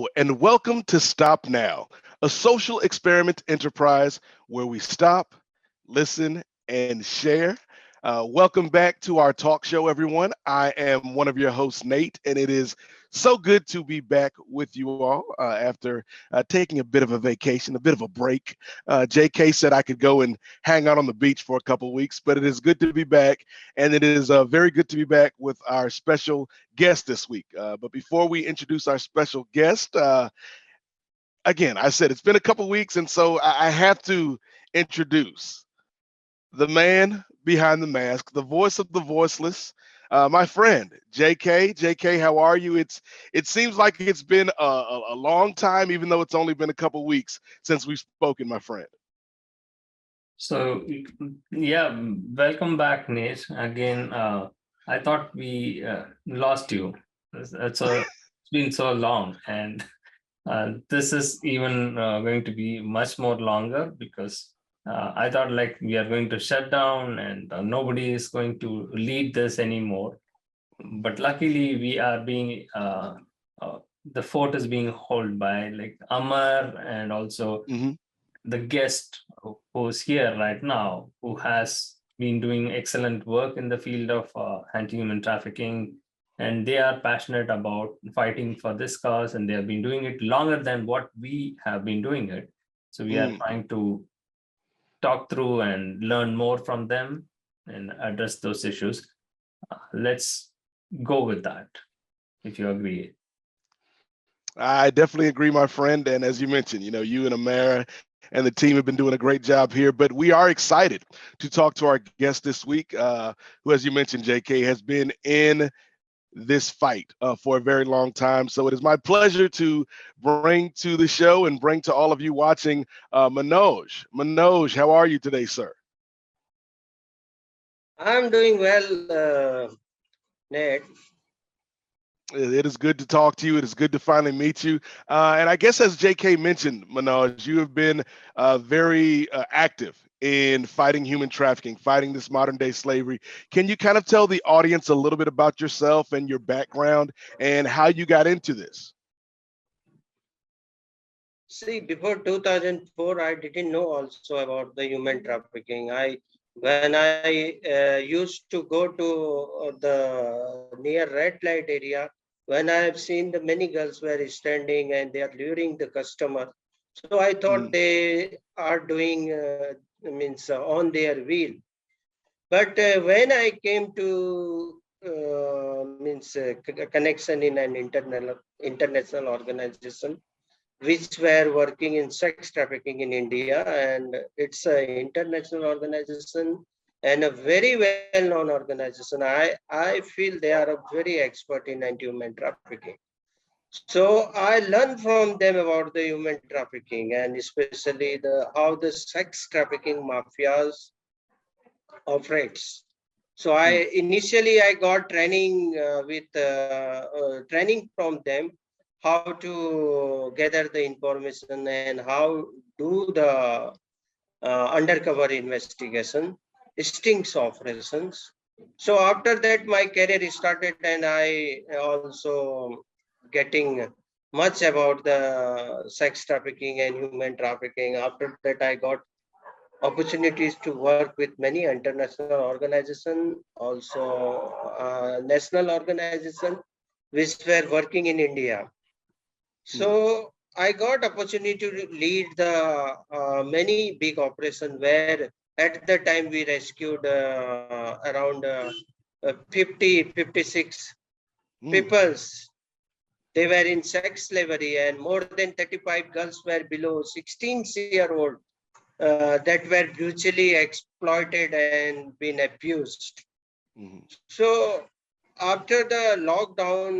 Hello, and welcome to Stop Now, a social experiment enterprise where we stop, listen, and share. Welcome back to our talk show, everyone. I am one of your hosts, Nate, and it is so good to be back with you all after taking a bit of a vacation, a bit of a break. JK said I could go and hang out on the beach for a couple of weeks, but it is good to be back, and it is very good to be back with our special guest this week. But before we introduce our special guest, again, I said it's been a couple weeks, and so I have to introduce the man behind the mask, the voice of the voiceless, my friend JK. JK, how are you? It seems like it's been a long time, even though it's only been a couple weeks since we've spoken, my friend. So, yeah, welcome back, Nate. Again, I thought we lost you. It's been so long, and this is even going to be much more longer because I thought like we are going to shut down and nobody is going to lead this anymore. But luckily, we are being the fort is being held by like Amar and also Mhm. the guest who's here right now, who has been doing excellent work in the field of anti-human trafficking, and they are passionate about fighting for this cause, and they have been doing it longer than what we have been doing it. So we are Mm. trying to talk through and learn more from them and address those issues. Let's go with that, if you agree. I definitely agree, my friend. And as you mentioned, you and Amara and the team have been doing a great job here. But we are excited to talk to our guest this week, who, as you mentioned, JK, has been in this fight for a very long time. So it is my pleasure to bring to the show and bring to all of you watching Manoj. Manoj, how are you today, sir? I'm doing well, Ned. It is good to talk to you. It is good to finally meet you. And I guess, as JK mentioned, Manoj, you have been very active in fighting human trafficking, fighting this modern day slavery. Can you kind of tell the audience a little bit about yourself and your background and how you got into this? See, before 2004, I didn't know also about the human trafficking. When I used to go to the near red light area, when I have seen the many girls were standing and they are luring the customer. So I thought Mm, they are doing means on their wheel. But when I came to means connection in an international organization, which were working in sex trafficking in India, and it's an international organization and a very well-known organization. I feel they are a very expert in anti-human trafficking. So I learned from them about the human trafficking and especially the how the sex trafficking mafias operates. So mm, I got training with training from them how to gather the information and how do the undercover investigation, stings operations. So after that, my career started, and I also getting much about the sex trafficking and human trafficking. After that, I got opportunities to work with many international organizations, also national organizations, which were working in India. mm, So I got opportunity to lead the many big operation where at the time we rescued around 50, 56 mm. peoples. They were in sex slavery and more than 35 girls were below 16-year-old that were brutally exploited and been abused. Mhm. So after the lockdown,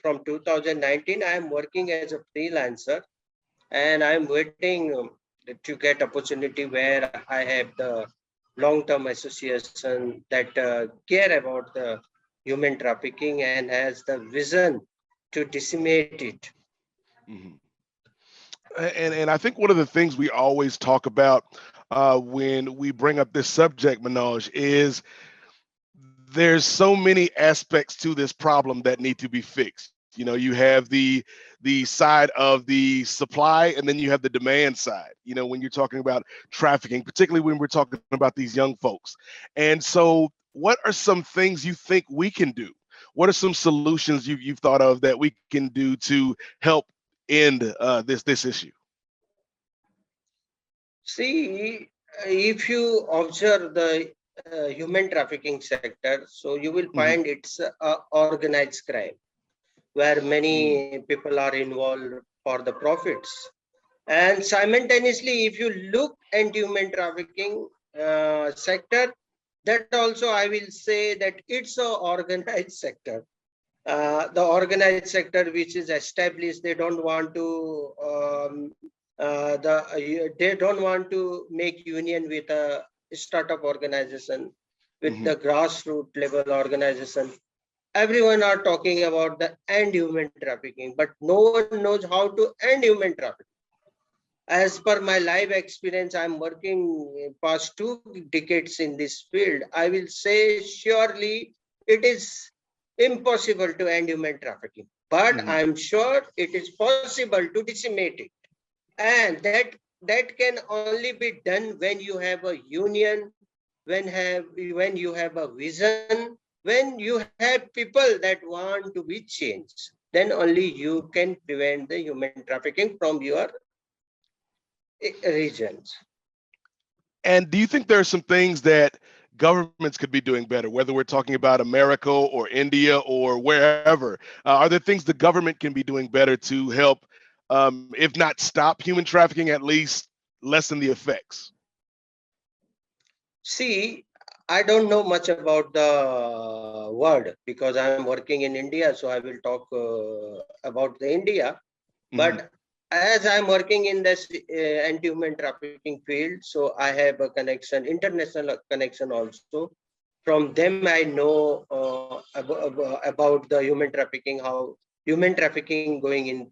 from 2019, I am working as a freelancer, and I'm waiting to get opportunity where I have the long-term association that care about the human trafficking and has the vision to decimate it. Mhm. And I think one of the things we always talk about when we bring up this subject, Manoj, is there's so many aspects to this problem that need to be fixed. You know, you have the side of the supply, and then you have the demand side. You know, when you're talking about trafficking, particularly when we're talking about these young folks. And so, what are some things you think we can do? What are some solutions you've thought of that we can do to help end this issue? See, if you observe the human trafficking sector, so you will Hmm. find it's a organized crime where Mm. many people are involved for the profits. And simultaneously, if you look at human trafficking sector, that also I will say that it's a organized sector. The organized sector which is established, they don't want to they don't want to make union with a startup organization, with Hmm. the grassroots level organization. Everyone are talking about the end human trafficking, but no one knows how to end human trafficking. As per my life experience, I'm working past 2 decades in this field. I will say surely it is impossible to end human trafficking, but Hmm. I'm sure it is possible to decimate it. And that can only be done when you have a union, when you have a vision, when you have people that want to be changed. Then only you can prevent the human trafficking from your regions. And do you think there are some things that governments could be doing better, whether we're talking about America or India or wherever? Are there things the government can be doing better to help, if not stop human trafficking, at least lessen the effects? See, I don't know much about the word because I'm working in India, so I will talk about the India. Hmm. But as I'm working in this anti-human trafficking field, so I have a connection, international connection also. From them, I know about the human trafficking, how human trafficking going in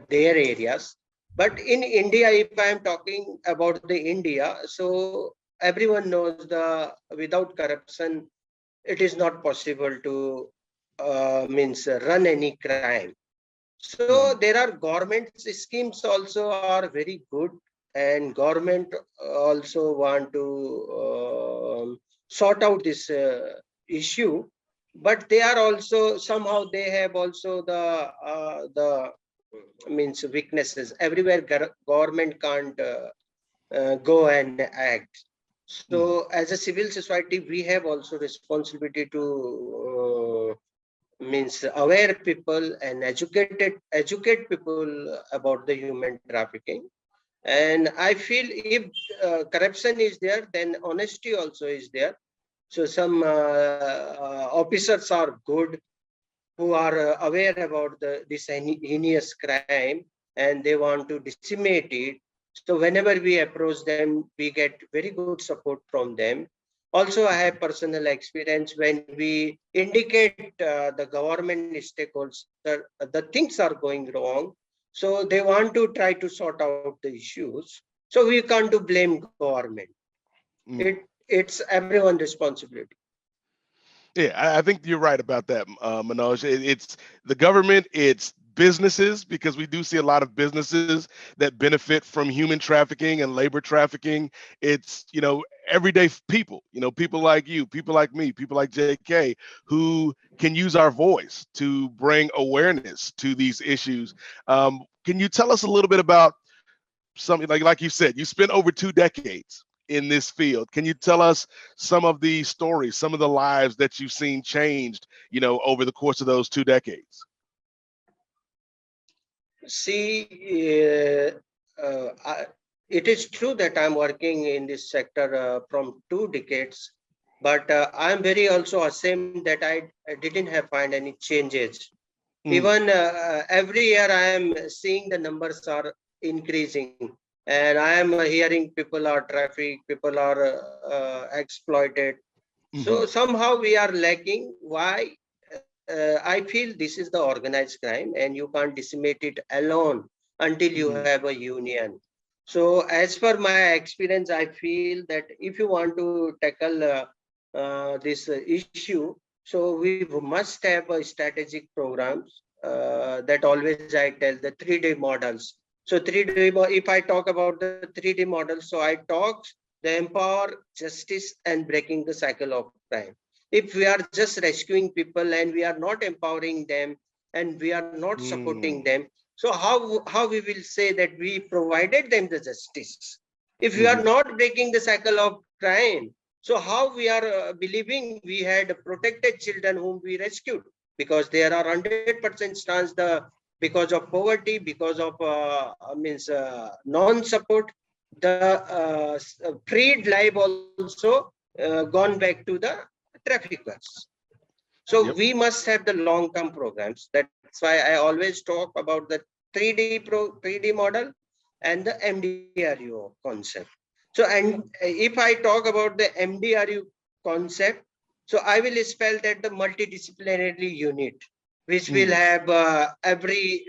their areas. But in India, if I'm talking about the India, so everyone knows the without corruption, it is not possible to means run any crime. So Hmm. there are government schemes also are very good, and government also want to sort out this issue, but they are also somehow they have also the means weaknesses everywhere. Government can't go and act. Hmm. So as a civil society, we have also responsibility to means aware people and educate people about the human trafficking. And I feel if corruption is there, then honesty also is there. So some officers are good who are aware about this heinous crime, and they want to decimate it. So whenever we approach them, we get very good support from them. Also, I have personal experience when we indicate the government stakeholders the things are going wrong. So they want to try to sort out the issues. So we can't do blame government. Hmm. It's everyone's responsibility. Yeah, I think you're right about that, Manoj. It's the government, it's businesses, because we do see a lot of businesses that benefit from human trafficking and labor trafficking. It's, everyday people, people like you, people like me, people like JK, who can use our voice to bring awareness to these issues. Can you tell us a little bit about something like you said, you spent over 2 decades in this field. Can you tell us some of the stories, some of the lives that you've seen changed, over the course of those 2 decades? See, it is true that I'm working in this sector from 2 decades, but I'm very also ashamed that I didn't have find any changes. Mm, Even every year I am seeing the numbers are increasing, and I am hearing people are trafficked, people are exploited. So hmm, somehow we are lacking. Why? I feel this is the organized crime, and you can't decimate it alone until you hmm, have a union. So, as per my experience, I feel that if you want to tackle this issue, so we must have a strategic programs that always I tell the 3D models. So 3D, if I talk about the 3D model, so I talk the empower, justice, and breaking the cycle of crime. If we are just rescuing people and we are not empowering them and we are not supporting Mm. them, so how we will say that we provided them the justice? If we are Mhm. not breaking the cycle of crime, so how we are believing we had protected children whom we rescued? Because there are 100% chance the because of poverty, because of non-support, the freed life also gone back to the traffickers. So Yep. we must have the long-term programs. That's why I always talk about the 3D model and the MDRU concept. So, and if I talk about the MDRU concept, so I will spell that the multidisciplinary unit, which will Mm. have every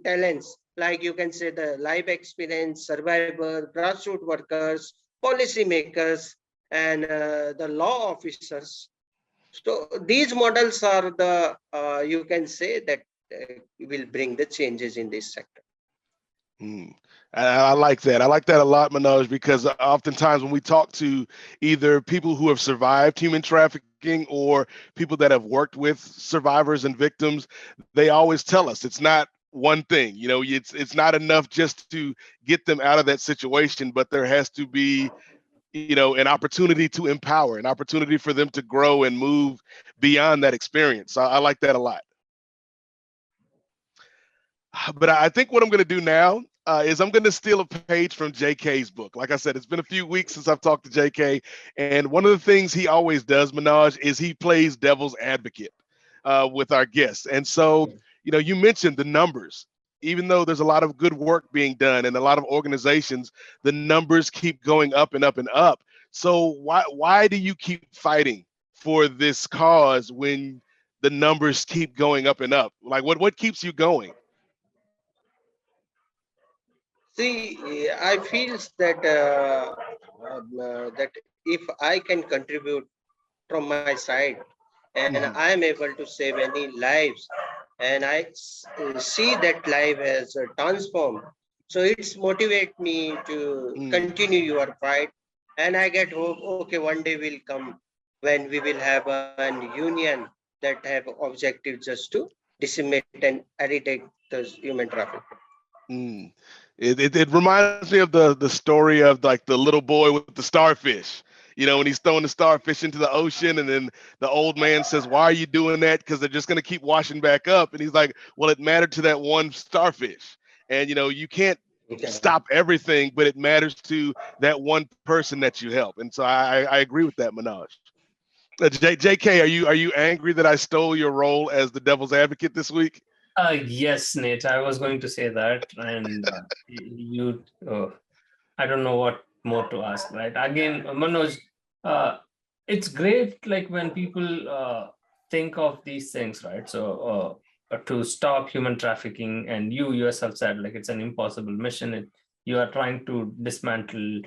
talents, like you can say the life experience, survivor, grassroots workers, policy makers, and the law officers. So these models are the you can say that will bring the changes in this sector. Mm. I like that. I like that a lot, Manoj, because oftentimes when we talk to either people who have survived human trafficking or people that have worked with survivors and victims, they always tell us it's not one thing. You know, it's not enough just to get them out of that situation, but there has to be, you know, an opportunity to empower, an opportunity for them to grow and move beyond that experience. I like that a lot. But I think what I'm going to do now is I'm going to steal a page from JK's book. Like I said, it's been a few weeks since I've talked to JK, and one of the things he always does, Manoj, is he plays devil's advocate with our guests. And so, you know, you mentioned the numbers. Even though there's a lot of good work being done and a lot of organizations, the numbers keep going up and up and up. So why do you keep fighting for this cause when the numbers keep going up and up? Like what keeps you going? See, I feel that that if I can contribute from my side, and Mhm. I am able to save any lives, and I see that life has transformed, so it's motivate me to Mm. continue your fight, and I get hope. Okay, one day will come when we will have an union that have objective just to decimate and eradicate the human trafficking. Mm. It reminds me of the story of like the little boy with the starfish. You know, when he's throwing the starfish into the ocean, and then the old man says, "Why are you doing that? Because they're just going to keep washing back up." And he's like, "Well, it mattered to that one starfish, and you know, you can't Okay. stop everything, but it matters to that one person that you help." And so I agree with that, Manoj. JK, are you angry that I stole your role as the devil's advocate this week? Yes, Nate, I was going to say that, and you, I don't know what more to ask, right? Again, Manoj, uh, it's great like when people think of these things, right? So to stop human trafficking, and you yourself said like it's an impossible mission. You are trying to dismantle,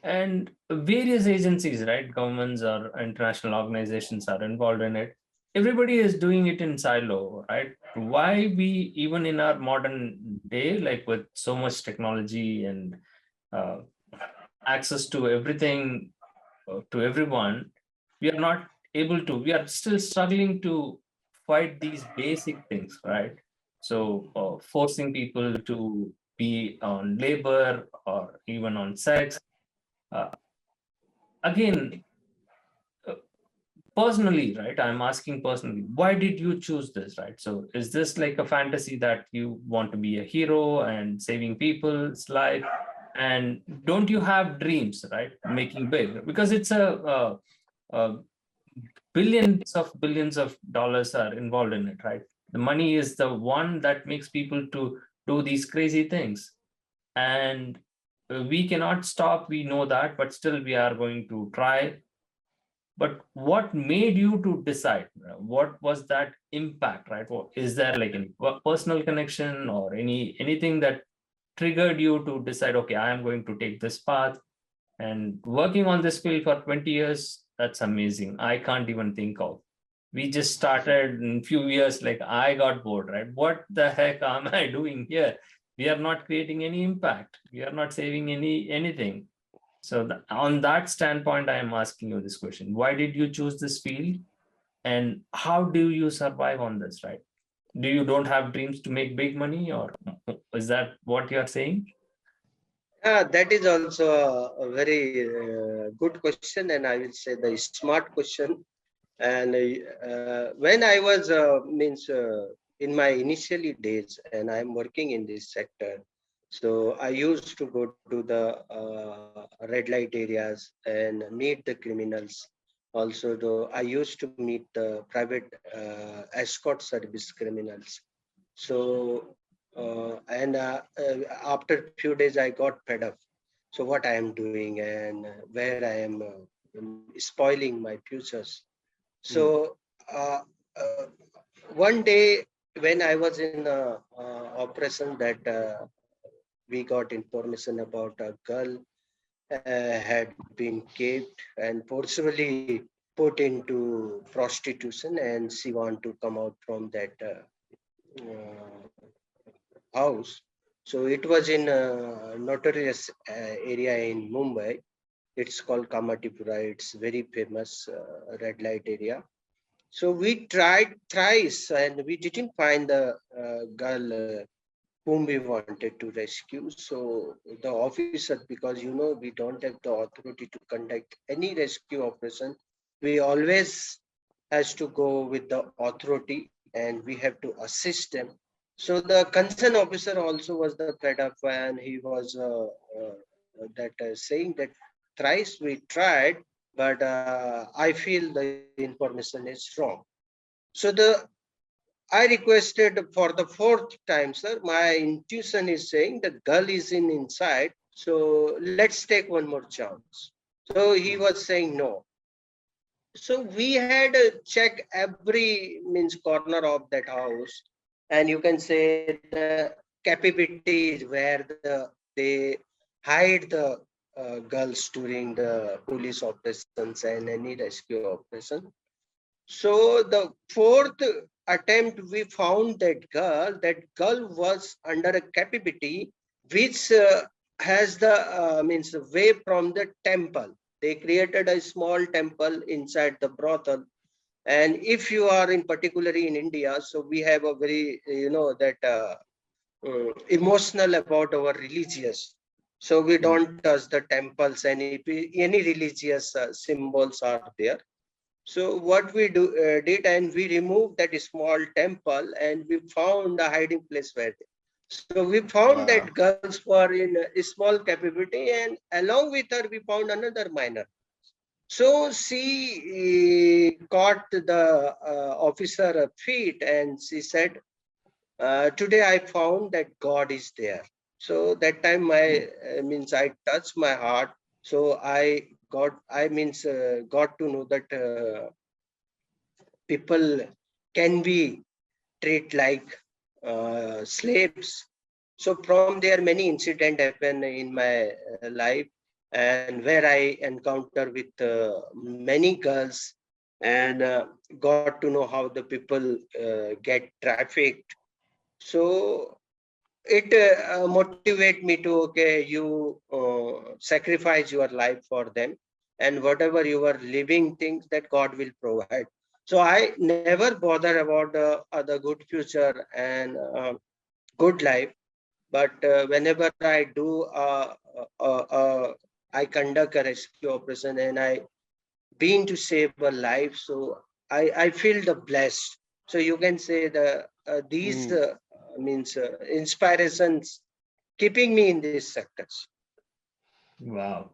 and various agencies, right? Governments or international organizations are involved in it. Everybody is doing it in silo, right? Why we, even in our modern day, like with so much technology and uh, access to everything, to everyone, we are not able to, we are still struggling to fight these basic things, right? So forcing people to be on labor or even on sex. uh, Again, uh, personally, right? I'm asking personally, why did you choose this, right? So is this like a fantasy that you want to be a hero and saving people's life? And don't you have dreams, right? Making big, because it's a billions of dollars are involved in it, right? The money is the one that makes people to do these crazy things. And we cannot stop, we know that, but still we are going to try. But what made you to decide? What was that impact, right? Is there like any personal connection or anything that triggered you to decide, okay, I am going to take this path? And working on this field for 20 years, that's amazing. I can't even think of. we just started in few years, like I got bored, right? What the heck am I doing here? We are not creating any impact. We are not saving anything. So on that standpoint, I am asking you this question. Why did you choose this field? And how do you survive on this, right? Do you don't have dreams to make big money, or is that what you are saying? That is also a very good question, and I will say the smart question. And when I was means in my initially days, and I'm working in this sector, so I used to go to the red light areas and meet the criminals. Also, though I used to meet the private escort service criminals. So and after few days, I got fed up. So what I am doing and where I am spoiling my futures. Mm. So one day when I was in operation, that we got information about a girl had been kidnapped and forcibly put into prostitution, and she want to come out from that house. So it was in a notorious area in Mumbai. It's called Kamatipura. It's very famous red light area. So we tried thrice and we didn't find the girl whom we wanted to rescue. So the officer, because we don't have the authority to conduct any rescue operation, we always has to go with the authority and we have to assist them. So the concerned officer also was the fed up, and he was that saying that thrice we tried, but I feel the information is wrong. So I requested for the fourth time, sir. My intuition is saying the girl is in inside. So let's take one more chance. So he Mm. was saying no. So we had check every means corner of that house, and you can say the capability is where they hide the girls during the police operations and any rescue operation. So the fourth attempt, we found that girl. That girl was under a captivity, which has the means way from the temple. They created a small temple inside the brothel. And if you are in particularly in India, so we have a very that emotional about our religious. So we Mm. don't touch the temples, and if any religious symbols are there, so what we did, and we removed that small temple, and we found a hiding place where. So we found that Wow. girls were in a small captivity, and along with her, we found another minor. So she caught the officer feet, and she said, "Today I found that God is there." So that time, Mm. means I touched my heart. So got to know that. People can be treated like slaves. So from there, many incidents happen in my life, and where I encounter with many girls, and got to know how the people get trafficked. So it motivate me to, okay, you sacrifice your life for them, and whatever you are living things that God will provide. So I never bother about the good future and good life. But whenever I do I conduct a rescue operation, and I been to save a life, so I feel the blessed. So you can say the these Mm. means inspirations keeping me in these sectors. Wow.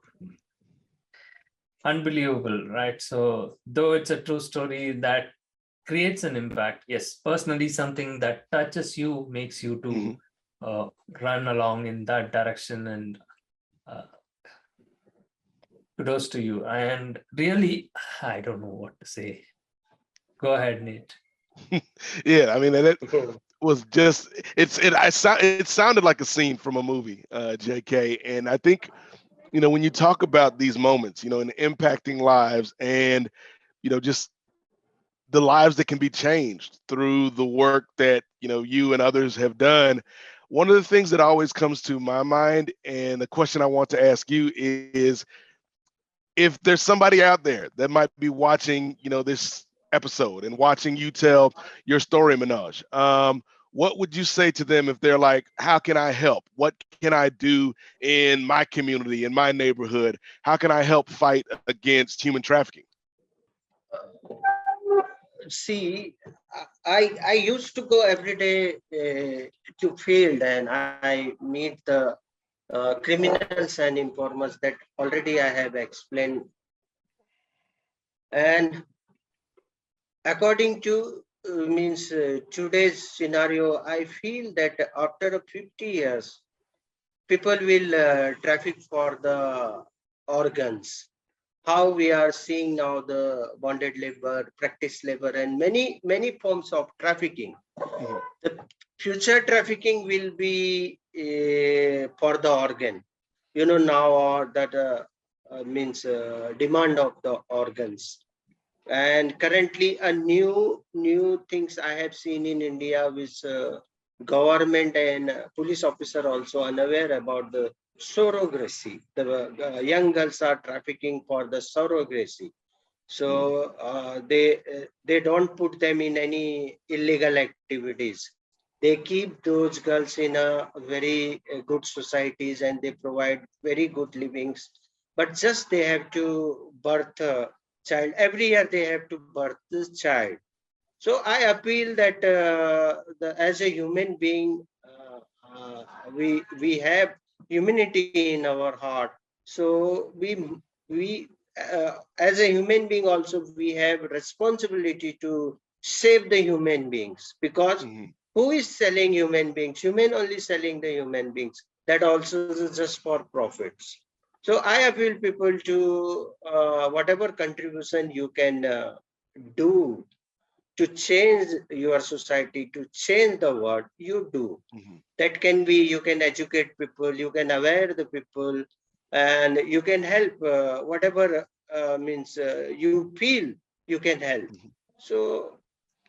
Unbelievable, right? So, though it's a true story that creates an impact, yes, personally, something that touches you makes you to Mhm. uh, run along in that direction. And uh, kudos to you. And really, I don't know what to say. Go ahead, Nate. Yeah, I mean, and it was just it sounded like a scene from a movie, JK. And I think, when you talk about these moments, and impacting lives, and just the lives that can be changed through the work that you and others have done. One of the things that always comes to my mind, and the question I want to ask you is, if there's somebody out there that might be watching, this episode and watching you tell your story, Manoj, what would you say to them if they're like, how can I help? What can I do in my community, in my neighborhood? How can I help fight against human trafficking? See, I used to go every day to field, and I meet the criminals and informers that already I have explained. And according to means today's scenario, I feel that after 50 years, people will traffic for the organs. How we are seeing now the bonded labor, practice labor, and many forms of trafficking. Mhm. The future trafficking will be for the organ. Now that means demand of the organs. And currently, a new things I have seen in India, with government and police officer also unaware about the surrogacy. The young girls are trafficking for the surrogacy. So they don't put them in any illegal activities. They keep those girls in a very good societies, and they provide very good livings. But just they have to birth a child every year. They have to birth this child. So I appeal that as a human being, we have humanity in our heart. So we as a human being also, we have responsibility to save the human beings, because Mhm. who is selling human beings? Human only selling the human beings. That also is just for profits. So I appeal people to whatever contribution you can do to change your society, to change the world, you do. Mhm. That can be, you can educate people, you can aware the people, and you can help whatever means you feel you can help. Mhm. So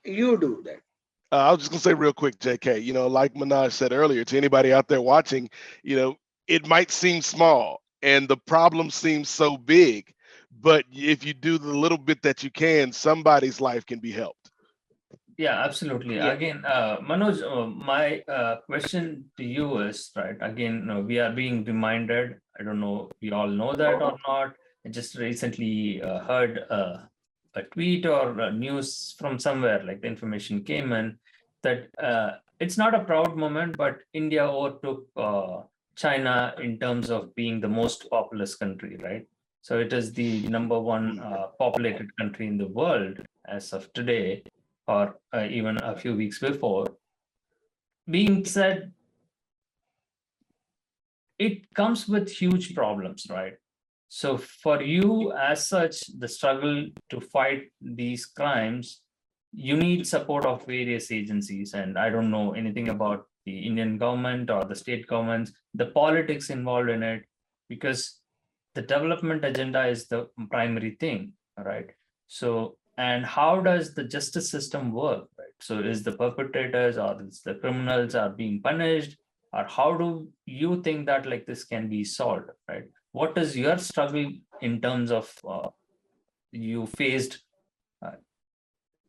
you do that. I was just gonna say real quick, JK. Like Manaj said earlier, to anybody out there watching, you know, it might seem small and the problem seems so big, but if you do the little bit that you can, somebody's life can be helped. Yeah, absolutely. Yeah. Again, Manoj, my question to you is, right, again, we are being reminded, I don't know, we all know that or not. I just recently heard a tweet or news from somewhere, like the information came in, that it's not a proud moment, but India overtook China in terms of being the most populous country, right? So it is the number one populated country in the world as of today, or even a few weeks before. Being said, it comes with huge problems, right? So, for you as such, the struggle to fight these crimes, you need support of various agencies. And I don't know anything about the Indian government or the state governments, the politics involved in it, because the development agenda is the primary thing, right? So, and how does the justice system work, right? So, is the perpetrators or is the criminals are being punished, or how do you think that like this can be solved, right? What is your struggle in terms of you faced uh,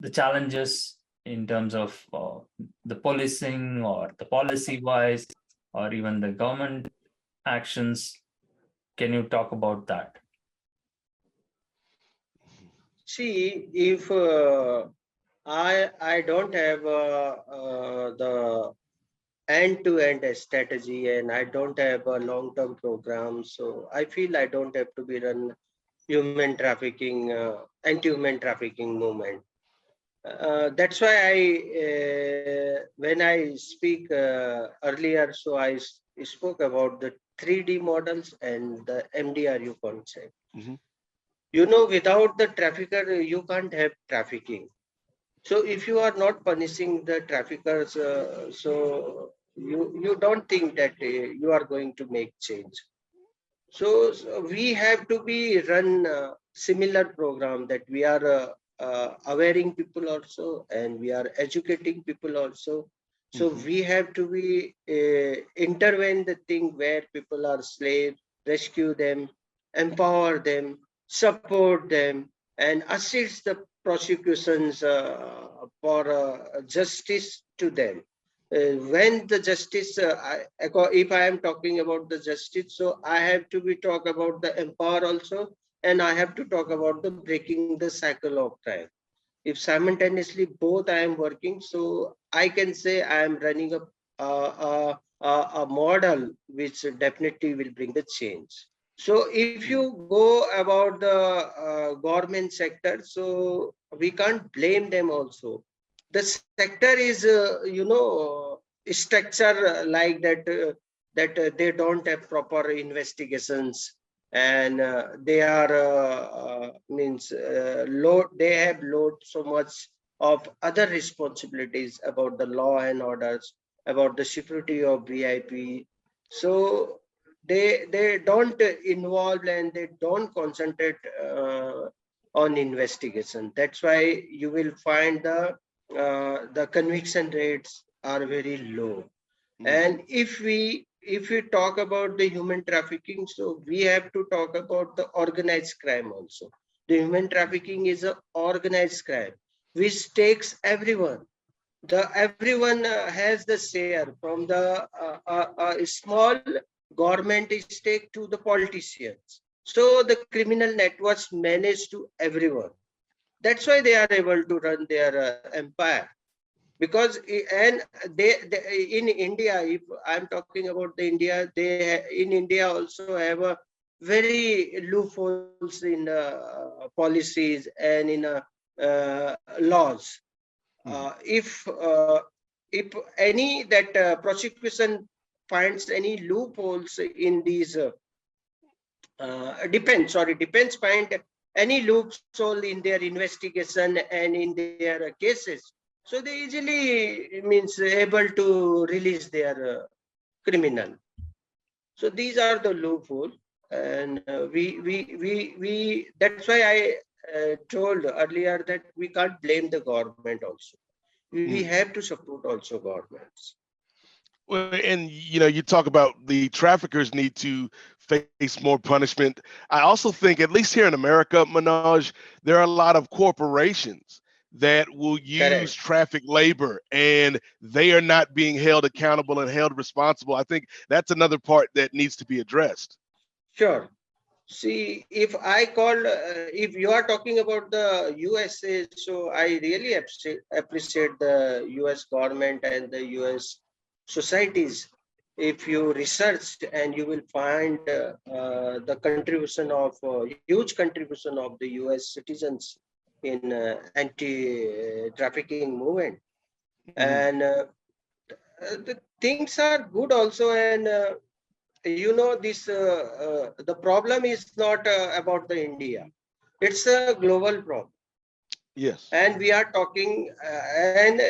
the challenges in terms of the policing or the policy wise, or even the government actions? Can you talk about that? See, if I don't have the end-to-end strategy, and I don't have a long-term program, so I feel I don't have to be run human trafficking, anti-human trafficking movement. That's why when I speak earlier, so spoke about the 3D models and the MDRU concept. Mhm. Without the trafficker, you can't have trafficking. So if you are not punishing the traffickers, so you don't think that you are going to make change. So we have to be run similar program, that we are awareing people also, and we are educating people also. So we have to be intervene the thing where people are slaves, rescue them, empower them, support them, and assist the prosecutions for justice to them. When the justice, if I am talking about the justice, so I have to be talk about the empower also, and I have to talk about the breaking the cycle of crime. If simultaneously both I am working, so I can say I am running a model which definitely will bring the change. So if you go about the government sector, so we can't blame them also. The sector is, structure like that, that they don't have proper investigations, and they are means load. They have load so much of other responsibilities about the law and orders, about the security of VIP. So they don't involve and they don't concentrate on investigation. That's why you will find the conviction rates are very low. And if we talk about the human trafficking, so we have to talk about the organized crime also. The human trafficking is an organized crime which takes everyone. The everyone has the share, from the small government stake to the politicians. So the criminal networks manage to everyone. That's why they are able to run their empire. Because and they in India, if I'm talking about the India, they in India also have a very loopholes in policies and in laws. If any that prosecution finds any loopholes in these depends find any loophole in their investigation and in their cases, so they easily means able to release their criminal. So these are the loophole, and we that's why I told earlier that we can't blame the government also. We have to support also governments. Well, and you talk about the traffickers need to face more punishment. I also think, at least here in America, Manoj, there are a lot of corporations that will use Correct. traffic labor, and they are not being held accountable and held responsible. I think that's another part that needs to be addressed. Sure. See, if I call, if you are talking about the USA, so I really appreciate the US government and the US societies. If you research, and you will find the contribution of huge contribution of the US citizens in anti-trafficking movement, and the things are good also, and this the problem is not about the India. It's a global problem. Yes. And we are talking and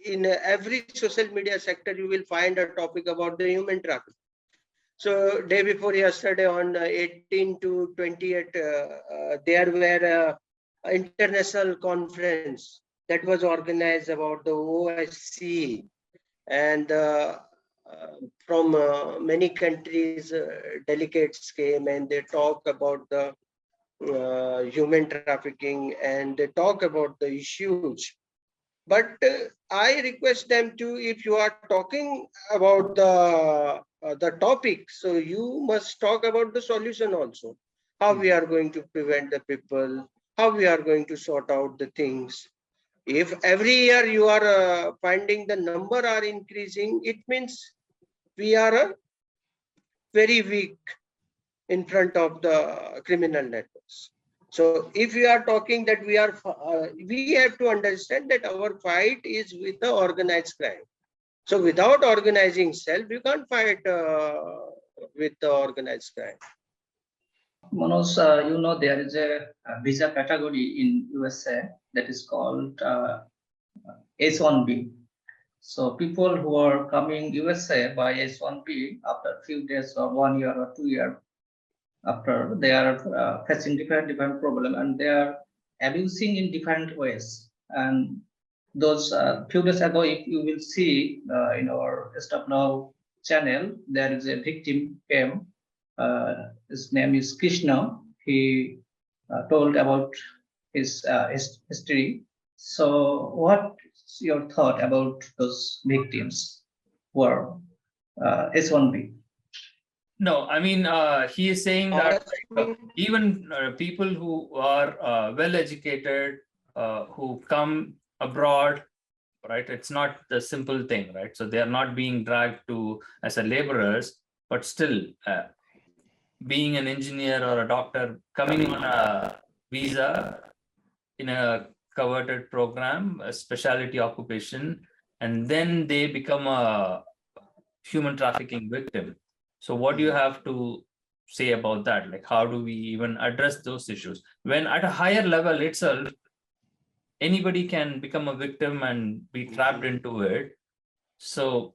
in every social media sector you will find a topic about the human trafficking. So day before yesterday on 18 to 28 there were international conference that was organized about the OSCE, and from many countries delegates came, and they talk about the human trafficking, and they talk about the issues. But I request them to, if you are talking about the topic, so you must talk about the solution also. How we are going to prevent the people, how we are going to sort out the things. If every year you are finding the number are increasing, it means we are very weak in front of the criminal networks. So if we are talking that we have to understand that our fight is with the organized crime. So without organizing self, you can't fight with the organized crime. Manoj, there is a visa category in USA that is called H1B. So people who are coming USA by H1B after a few days or 1 year or 2 years after, they are facing different problem, and they are abusing in different ways. And those few days ago, if you will see in our Stop Now channel, there is a victim came. His name is Krishna. He told about his history. So, what's your thought about those victims who are H1B? No, I mean, he is saying that even people who are well educated, who come abroad, right? It's not the simple thing, right? So they are not being dragged to as a laborers, but still being an engineer or a doctor, coming on a visa in a coveted program, a specialty occupation, and then they become a human trafficking victim. So what do you have to say about that? Like, how do we even address those issues? When at a higher level itself, anybody can become a victim and be trapped into it. So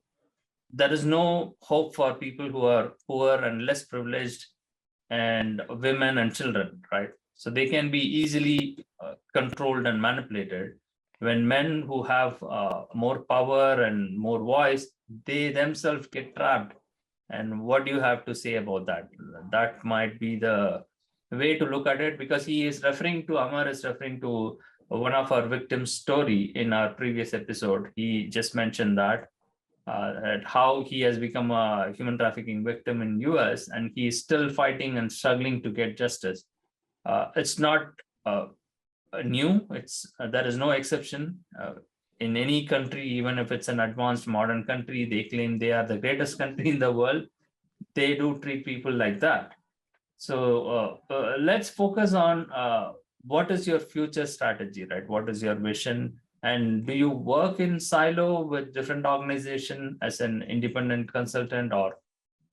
there is no hope for people who are poor and less privileged and women and children, right? So they can be easily controlled and manipulated. When men who have more power and more voice, they themselves get trapped. And what do you have to say about that? That might be the way to look at it, because he is referring to, Amar is referring to one of our victims' story in our previous episode. He just mentioned that how he has become a human trafficking victim in US, and he is still fighting and struggling to get justice. It's not new. It's there is no exception. In any country, even if it's an advanced modern country, they claim they are the greatest country in the world. They do treat people like that. So let's focus on what is your future strategy, right? What is your vision? And do you work in silo with different organization as an independent consultant, or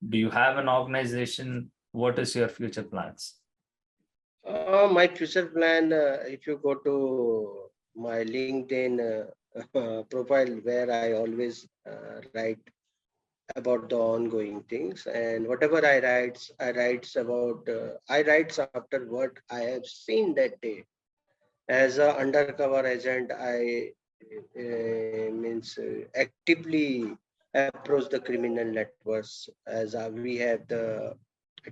do you have an organization? What is your future plans? My future plan, if you go to my LinkedIn profile, where I always write about the ongoing things, and whatever I writes after what I have seen that day. As an undercover agent, I actively approach the criminal networks, as we have the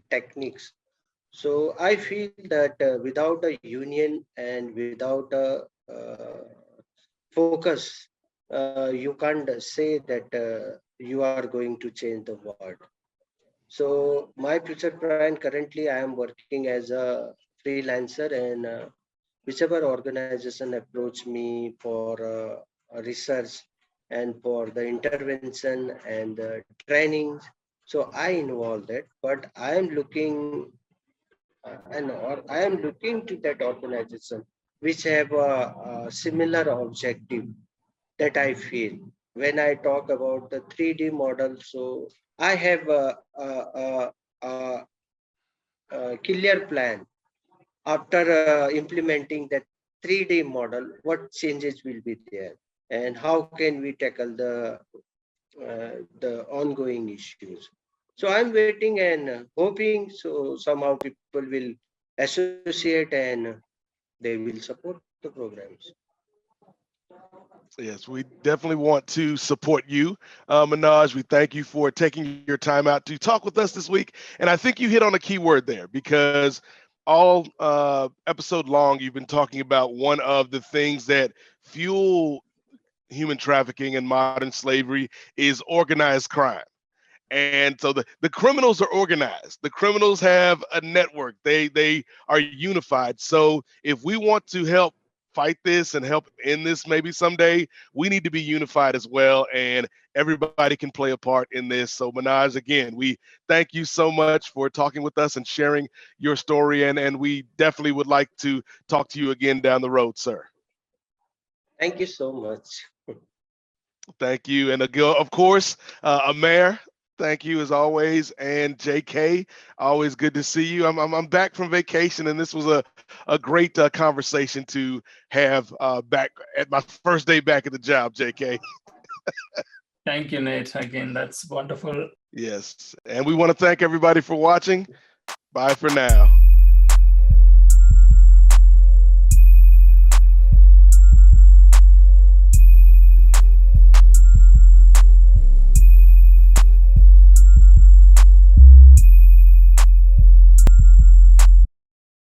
techniques. So I feel that without a union and without a focus, you can't say that you are going to change the world. So my future plan, currently I am working as a freelancer, and whichever organization approach me for research and for the intervention and training, so I involve that. But I am looking I am looking to that organization which have a similar objective that I feel. When I talk about the 3D model, so I have a clear plan after implementing that 3D model, what changes will be there and how can we tackle the ongoing issues. So I'm waiting and hoping so somehow people will associate and they will support the programs. Yes, we definitely want to support you, Manoj. We thank you for taking your time out to talk with us this week. And I think you hit on a key word there, because all episode long, you've been talking about one of the things that fuel human trafficking and modern slavery is organized crime. And so the criminals are organized. The criminals have a network. They are unified. So if we want to help fight this and help end this maybe someday, we need to be unified as well. And everybody can play a part in this. So Manoj, again, we thank you so much for talking with us and sharing your story. And we definitely would like to talk to you again down the road, sir. Thank you so much. Thank you. And of course, Amer, thank you as always. And JK, always good to see you. I'm back from vacation, and this was a great conversation to have back at my first day back at the job, JK. Thank you, Nate. Again, that's wonderful. Yes. And we want to thank everybody for watching. Bye for now.